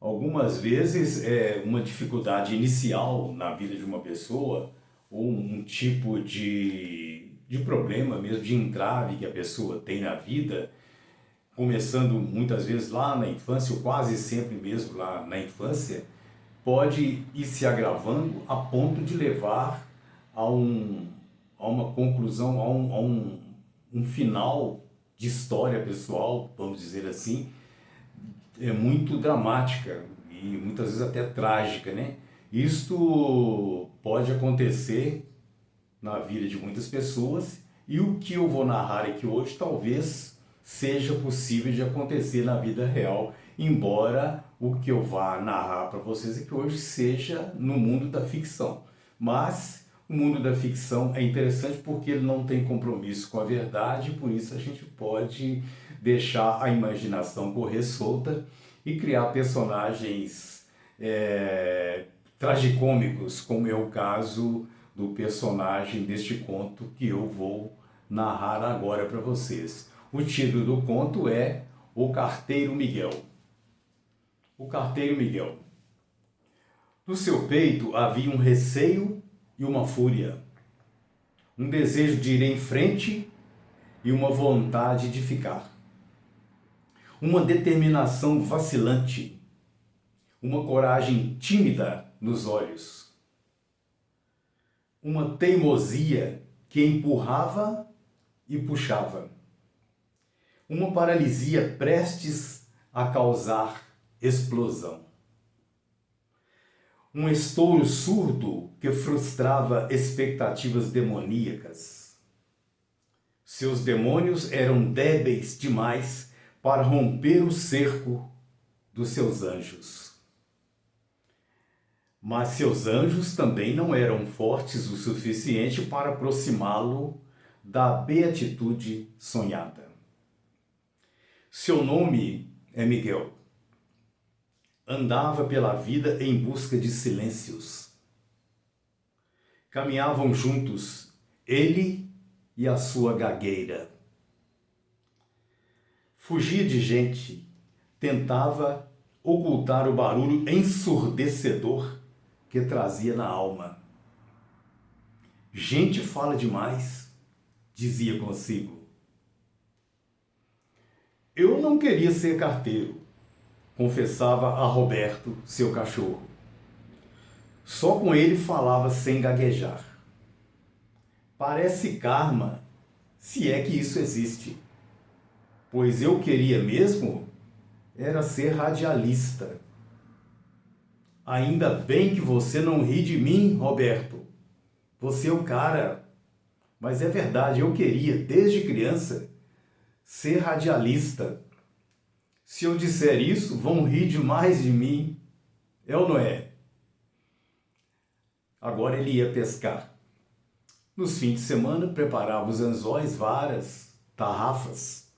Algumas vezes é uma dificuldade inicial na vida de uma pessoa ou um tipo de problema mesmo, de entrave que a pessoa tem na vida, começando muitas vezes lá na infância, ou quase sempre mesmo lá na infância, pode ir se agravando a ponto de levar a, a uma conclusão, um final de história pessoal, vamos dizer assim, é muito dramática e muitas vezes até trágica, né? Isto pode acontecer na vida de muitas pessoas e o que eu vou narrar aqui hoje talvez seja possível de acontecer na vida real, embora o que eu vá narrar para vocês aqui hoje seja no mundo da ficção. Mas o mundo da ficção é interessante porque ele não tem compromisso com a verdade, por isso a gente pode deixar a imaginação correr solta e criar personagens tragicômicos, como é o caso do personagem deste conto que eu vou narrar agora para vocês. O título do conto é O Carteiro Miguel. O Carteiro Miguel. No seu peito havia um receio e uma fúria, um desejo de ir em frente e uma vontade de ficar, uma determinação vacilante, uma coragem tímida nos olhos, uma teimosia que empurrava e puxava, uma paralisia prestes a causar explosão, um estouro surdo que frustrava expectativas demoníacas. Seus demônios eram débeis demais para romper o cerco dos seus anjos. Mas seus anjos também não eram fortes o suficiente para aproximá-lo da beatitude sonhada. Seu nome é Miguel. Andava pela vida em busca de silêncios. Caminhavam juntos, ele e a sua gagueira. Fugia de gente, tentava ocultar o barulho ensurdecedor que trazia na alma. Gente fala demais, dizia consigo. Eu não queria ser carteiro, confessava a Roberto, seu cachorro. Só com ele falava sem gaguejar. Parece karma, se é que isso existe. Pois eu queria mesmo era ser radialista. Ainda bem que você não ri de mim, Roberto. Você é o cara. Mas é verdade, eu queria, desde criança, ser radialista. Se eu disser isso, vão rir demais de mim. É ou não é? Agora ele ia pescar. Nos fins de semana, preparava os anzóis, varas, tarrafas.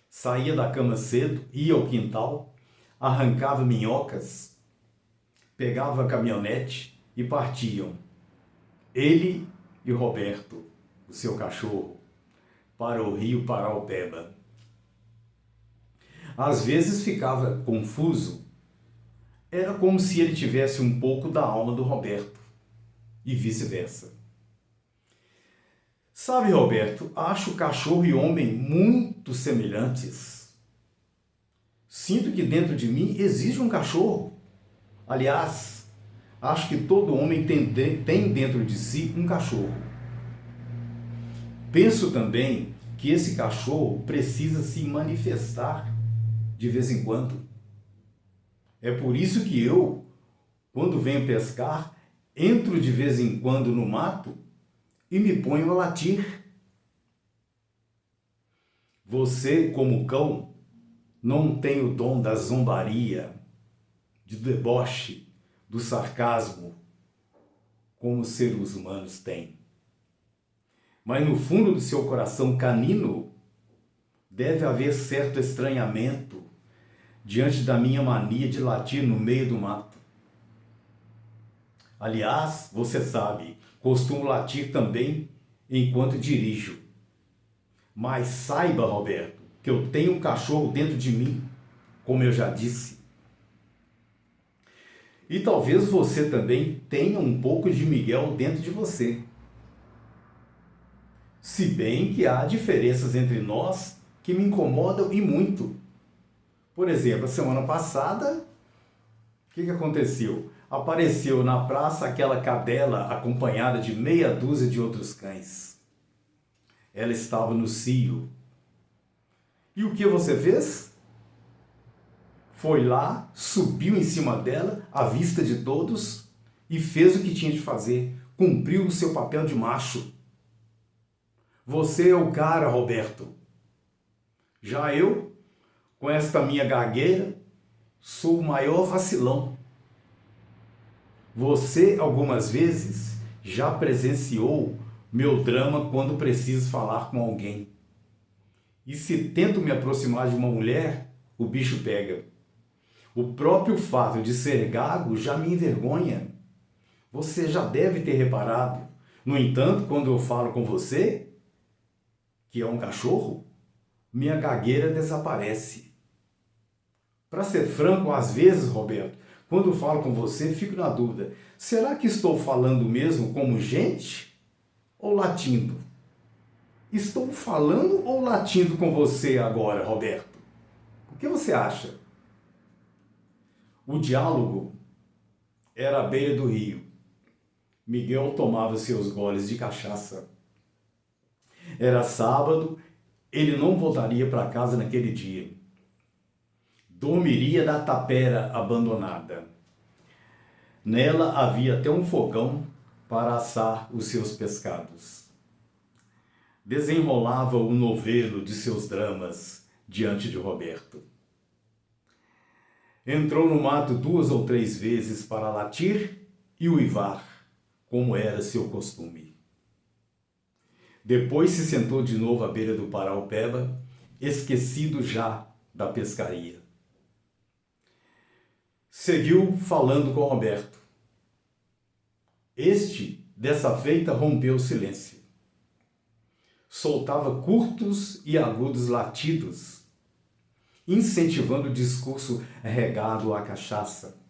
Saía da cama cedo, ia ao quintal, arrancava minhocas, pegava a caminhonete e partiam. Ele e Roberto, o seu cachorro, para o rio Paraupeba. Às vezes ficava confuso. Era como se ele tivesse um pouco da alma do Roberto e vice-versa. Sabe, Roberto, acho cachorro e homem muito semelhantes. Sinto que dentro de mim existe um cachorro. Aliás, acho que todo homem tem dentro de si um cachorro. Penso também que esse cachorro precisa se manifestar de vez em quando. É por isso que eu, quando venho pescar, entro de vez em quando no mato e me ponho a latir. Você, como cão, não tem o dom da zombaria, do deboche, do sarcasmo, como os seres humanos têm. Mas no fundo do seu coração canino, deve haver certo estranhamento diante da minha mania de latir no meio do mato. Aliás, você sabe, costumo latir também enquanto dirijo. Mas saiba, Roberto, que eu tenho um cachorro dentro de mim, como eu já disse. E talvez você também tenha um pouco de Miguel dentro de você. Se bem que há diferenças entre nós que me incomodam e muito. Por exemplo, a semana passada, o que aconteceu? Apareceu na praça aquela cadela acompanhada de meia dúzia de outros cães. Ela estava no cio. E o que você fez? Foi lá, subiu em cima dela, à vista de todos, e fez o que tinha de fazer. Cumpriu o seu papel de macho. Você é o cara, Roberto. Já eu, com esta minha gagueira, sou o maior vacilão. Você, algumas vezes, já presenciou meu drama quando preciso falar com alguém. E se tento me aproximar de uma mulher, o bicho pega. O próprio fato de ser gago já me envergonha. Você já deve ter reparado. No entanto, quando eu falo com você, que é um cachorro, minha gagueira desaparece. Para ser franco, às vezes, Roberto, quando eu falo com você, fico na dúvida. Será que estou falando mesmo como gente ou latindo? Estou falando ou latindo com você agora, Roberto? O que você acha? O diálogo era à beira do rio. Miguel tomava seus goles de cachaça. Era sábado, ele não voltaria para casa naquele dia. Dormiria na tapera abandonada. Nela havia até um fogão para assar os seus pescados. Desenrolava o novelo de seus dramas diante de Roberto. Entrou no mato 2 ou 3 vezes para latir e uivar, como era seu costume. Depois se sentou de novo à beira do Paraupeba, esquecido já da pescaria. Seguiu falando com Roberto. Este, dessa feita, rompeu o silêncio. Soltava curtos e agudos latidos, incentivando o discurso regado à cachaça.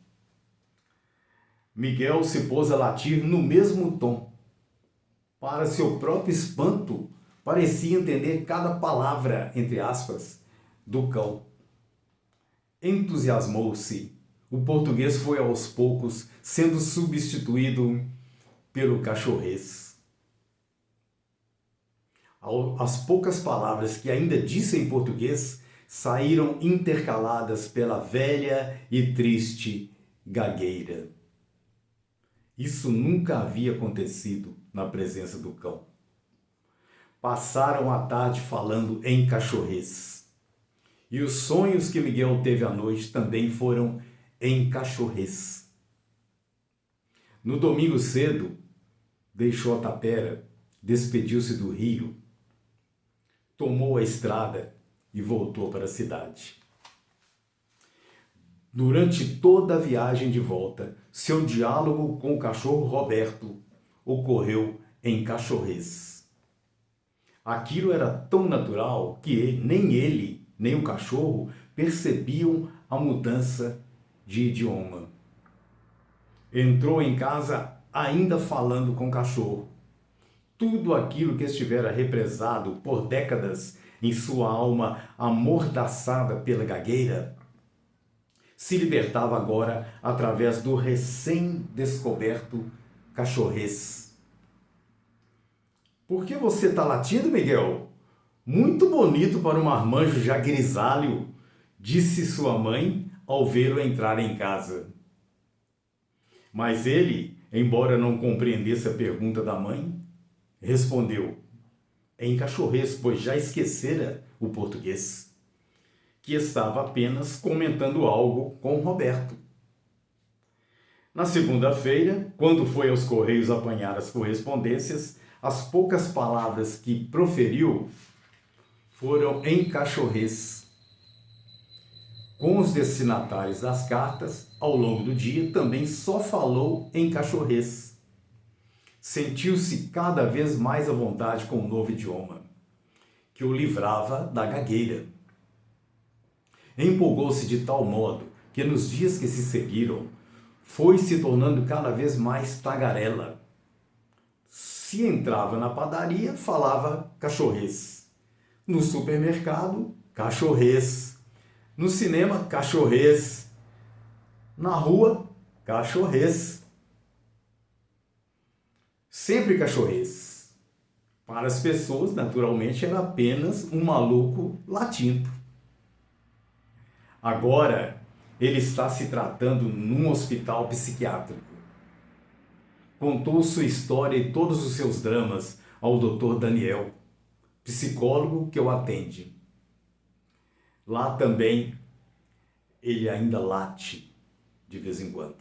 Miguel se pôs a latir no mesmo tom. Para seu próprio espanto, parecia entender cada palavra, entre aspas, do cão. Entusiasmou-se. O português foi aos poucos sendo substituído pelo cachorrês. As poucas palavras que ainda disse em português saíram intercaladas pela velha e triste gagueira. Isso nunca havia acontecido na presença do cão. Passaram a tarde falando em cachorrês. E os sonhos que Miguel teve à noite também foram em cachorrês. No domingo cedo, deixou a tapera, despediu-se do rio, tomou a estrada e voltou para a cidade. Durante toda a viagem de volta, seu diálogo com o cachorro Roberto ocorreu em cachorrês. Aquilo era tão natural que nem ele, nem o cachorro percebiam a mudança de idioma. Entrou em casa ainda falando com o cachorro. Tudo aquilo que estivera represado por décadas em sua alma amordaçada pela gagueira se libertava agora através do recém-descoberto cachorrês. Por que você está latindo, Miguel? Muito bonito para um marmanjo já grisalho, disse sua mãe ao vê-lo entrar em casa. Mas ele, embora não compreendesse a pergunta da mãe, respondeu em cachorrês, pois já esquecera o português, que estava apenas comentando algo com Roberto. Na segunda-feira, quando foi aos Correios apanhar as correspondências, as poucas palavras que proferiu foram em cachorrês. Com os destinatários das cartas, ao longo do dia, também só falou em cachorrês. Sentiu-se cada vez mais à vontade com o novo idioma, que o livrava da gagueira. Empolgou-se de tal modo que nos dias que se seguiram, foi se tornando cada vez mais tagarela. Se entrava na padaria, falava cachorrês. No supermercado, cachorrês. No cinema, cachorrês. Na rua, cachorrês. Sempre cachorrês. Para as pessoas, naturalmente, era apenas um maluco latindo. Agora, ele está se tratando num hospital psiquiátrico. Contou sua história e todos os seus dramas ao Dr. Daniel, psicólogo que o atende. Lá também, ele ainda late de vez em quando.